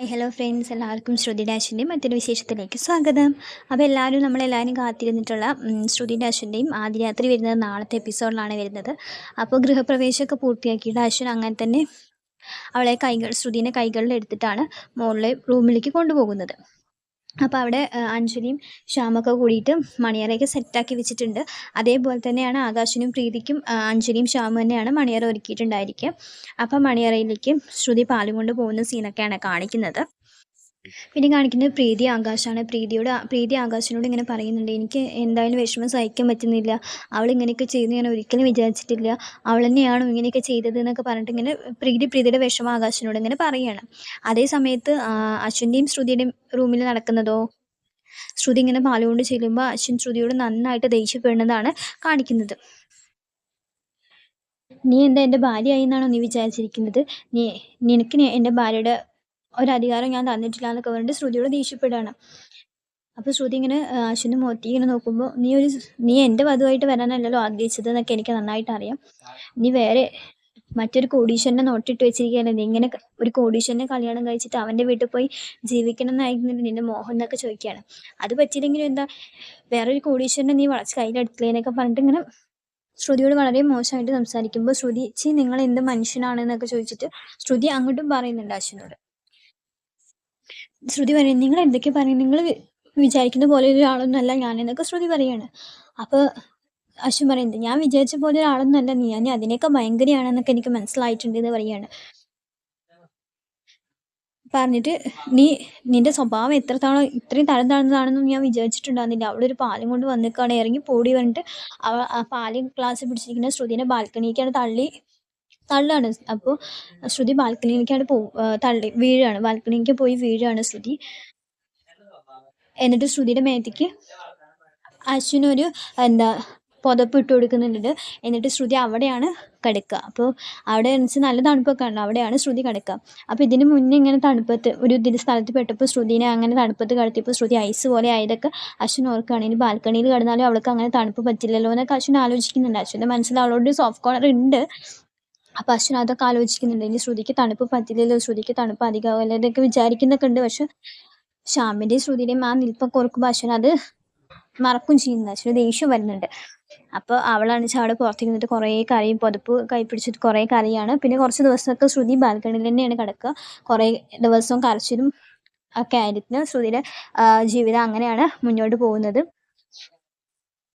Hello friends, എല്ലാവർക്കും ശ്രുതി ഡാഷിൻ്റെ മറ്റൊരു വിശേഷത്തിലേക്ക് സ്വാഗതം. അപ്പോൾ നമ്മളെല്ലാവരും കാത്തിരുന്നിട്ടുള്ള ശ്രുതി ഡാഷിൻ്റെയും ആദ്യ രാത്രി വരുന്നത് നാളത്തെ എപ്പിസോഡിലാണ് വരുന്നത്. അപ്പോൾ ഗൃഹപ്രവേശമൊക്കെ പൂർത്തിയാക്കിയിട്ട് അശ്വിൻ അങ്ങനെ തന്നെ അവളെ ശ്രുതിനെ കൈകളിൽ എടുത്തിട്ടാണ് മുകളിലെ റൂമിലേക്ക് കൊണ്ടുപോകുന്നത്. അപ്പോൾ അവിടെ അഞ്ജലിയും ശ്യാമൊക്കെ കൂടിയിട്ട് മണിയറയൊക്കെ സെറ്റാക്കി വെച്ചിട്ടുണ്ട്. അതേപോലെ തന്നെയാണ് ആകാശിനും പ്രീതിക്കും അഞ്ജലിയും ശ്യാമും തന്നെയാണ് മണിയറ ഒരുക്കിയിട്ടുണ്ടായിരിക്കുക. അപ്പം മണിയറയിലേക്ക് ശ്രുതി പാലും കൊണ്ട് പോകുന്ന സീനൊക്കെയാണ് കാണിക്കുന്നത്. പിന്നെ കാണിക്കുന്നത് പ്രീതി ആകാശാണ്. പ്രീതി ആകാശിനോട് ഇങ്ങനെ പറയുന്നുണ്ട്, എനിക്ക് എന്തായാലും വിഷമം സഹിക്കാൻ പറ്റുന്നില്ല, അവൾ ഇങ്ങനെയൊക്കെ ചെയ്യുന്നു ഞാൻ ഒരിക്കലും വിചാരിച്ചിട്ടില്ല, അവൾ തന്നെയാണോ ഇങ്ങനെയൊക്കെ ചെയ്തത് എന്നൊക്കെ പറഞ്ഞിട്ട് ഇങ്ങനെ പ്രീതിയുടെ വിഷമം ആകാശിനോട് ഇങ്ങനെ പറയുകയാണ്. അതേ സമയത്ത് അശ്വിൻ്റെയും ശ്രുതിയുടെയും റൂമിൽ നടക്കുന്നതോ, ശ്രുതി ഇങ്ങനെ പാലുകൊണ്ട് ചെല്ലുമ്പോൾ അശ്വിൻ ശ്രുതിയോട് നന്നായിട്ട് ദേഷ്യപ്പെടുന്നതാണ് കാണിക്കുന്നത്. നീ എന്താ എൻ്റെ ഭാര്യയായി എന്നാണോ നീ വിചാരിച്ചിരിക്കുന്നത്? നിനക്ക് എൻ്റെ ഭാര്യയുടെ ഒരധികാരം ഞാൻ തന്നിട്ടില്ല എന്നൊക്കെ പറഞ്ഞിട്ട് ശ്രുതിയോട് ദേഷ്യപ്പെടുകയാണ്. അപ്പോൾ ശ്രുതി ഇങ്ങനെ അശ്വിൻ്റെ മുഖത്തേക്ക് ഇങ്ങനെ നോക്കുമ്പോൾ, നീ എൻ്റെ വധുവായിട്ട് വരാനല്ലല്ലോ ആഗ്രഹിച്ചത് എന്നൊക്കെ എനിക്ക് നന്നായിട്ട് അറിയാം. നീ വേറെ മറ്റൊരു കോടീശ്വരനെ നോട്ടിട്ട് വെച്ചിരിക്കുകയല്ലേ, നീ ഇങ്ങനെ ഒരു കോടീശ്വരനെ കല്യാണം കഴിച്ചിട്ട് അവൻ്റെ വീട്ടിൽ പോയി ജീവിക്കണം എന്നായിരുന്നു നിന്റെ മോഹം എന്നൊക്കെ ചോദിക്കുകയാണ്. അത് പറ്റിയില്ലെങ്കിലും എന്താ, വേറൊരു കോടീശ്വരനെ നീ വളച്ച് കയ്യിലെടുത്തില്ലേ എന്നൊക്കെ പറഞ്ഞിട്ട് ഇങ്ങനെ ശ്രുതിയോട് വളരെ മോശമായിട്ട് സംസാരിക്കുമ്പോൾ ശ്രുതി നിങ്ങൾ എന്ത് മനുഷ്യനാണെന്നൊക്കെ ചോദിച്ചിട്ട് ശ്രുതി അങ്ങോട്ടും പറയുന്നുണ്ട് അശ്വിനോട്. ശ്രുതി പറയും, നിങ്ങൾ എന്തൊക്കെ പറയും, നിങ്ങൾ വിചാരിക്കുന്ന പോലെ ഒരാളൊന്നുമല്ല ഞാനെന്നൊക്കെ ശ്രുതി പറയാണ്. അപ്പോൾ അശ്വിൻ പറയുന്നത്, ഞാൻ വിചാരിച്ച പോലെ ഒരാളൊന്നുമല്ല നീ, ഞാൻ അതിനേക്കാൾ ഭയങ്കരയാണെന്നൊക്കെ എനിക്ക് മനസ്സിലായിട്ടുണ്ട് എന്ന് പറയാണ്. പറഞ്ഞിട്ട് നിന്റെ സ്വഭാവം ഇത്രയും തരം താഴ്ന്നതാണെന്നും ഞാൻ വിചാരിച്ചിട്ടുണ്ടായിരുന്നില്ല, അവിടെ ഒരു പാലും കൊണ്ട് വന്നിക്കാണ്, ഇറങ്ങി പോടി പറഞ്ഞിട്ട് ആ പാലും ഗ്ലാസ് പിടിച്ചിരിക്കുന്ന ശ്രുതിനെ ബാൽക്കണിക്കാണ് തള്ളാണ്. അപ്പോൾ ശ്രുതി ബാൽക്കണിയിലേക്കാണ് വീഴാണ്, ബാൽക്കണിക്ക് പോയി വീഴാണ് ശ്രുതി. എന്നിട്ട് ശ്രുതിയുടെ മേത്തേക്ക് അശ്വിനൊരു പുതപ്പ് ഇട്ട് കൊടുക്കുന്നുണ്ട്. എന്നിട്ട് ശ്രുതി അവിടെയാണ് കിടക്കുക. അപ്പോൾ അവിടെ വെച്ചാൽ നല്ല തണുപ്പൊക്കെ ഉണ്ട്, അവിടെയാണ് ശ്രുതി കിടക്കുക. അപ്പോൾ ഇതിന് മുന്നേ ഇങ്ങനെ തണുപ്പത്ത് സ്ഥലത്ത് പെട്ടപ്പോൾ ശ്രുതിനെ അങ്ങനെ തണുപ്പത്ത് കിടത്തിയപ്പോൾ ശ്രുതി ഐസ് പോലെ ആയതൊക്കെ അശ്വിൻ ഓർക്കുകയാണ്. ഇനി ബാൽക്കണിയിൽ കിടന്നാലും അവൾക്ക് അങ്ങനെ തണുപ്പ് പറ്റില്ലല്ലോ എന്നൊക്കെ അശ്വിൻ ആലോചിക്കുന്നുണ്ട്. അശ്വിൻ്റെ മനസ്സിൽ അവളോട് സോഫ്റ്റ് കോർണർ ഉണ്ട്. അപ്പോൾ അശ്വിൻ അതൊക്കെ ആലോചിക്കുന്നുണ്ട്, ഇനി ശ്രുതിക്ക് തണുപ്പ് പറ്റില്ലല്ലോ, ശ്രുതിക്ക് തണുപ്പ് അധികമാവില്ല എന്നൊക്കെ വിചാരിക്കുന്നൊക്കെ ഉണ്ട്. പക്ഷെ ശ്യാമിൻ്റെയും ശ്രുതിയുടെയും ആ നിൽപ്പൊക്കെ ഓർക്കുമ്പോൾ അശ്വിൻ അത് മറക്കും ചെയ്യുന്നത്. അശ്വിന് ദേഷ്യം വരുന്നുണ്ട്. അപ്പോൾ അവളാണെന്ന് അവിടെ പുറത്തിരുന്നിട്ട് കുറേ കരയും, പുതപ്പ് കൈ പിടിച്ചിട്ട് കുറേ കരയാണ്. പിന്നെ കുറച്ച് ദിവസമൊക്കെ ശ്രുതി ബാൽക്കണിയിൽ തന്നെയാണ് കിടക്കുക. കുറേ ദിവസവും കരച്ചിലും ഒക്കെ ആയിരിക്കും. ശ്രുതിയുടെ ജീവിതം അങ്ങനെയാണ് മുന്നോട്ട് പോകുന്നത്.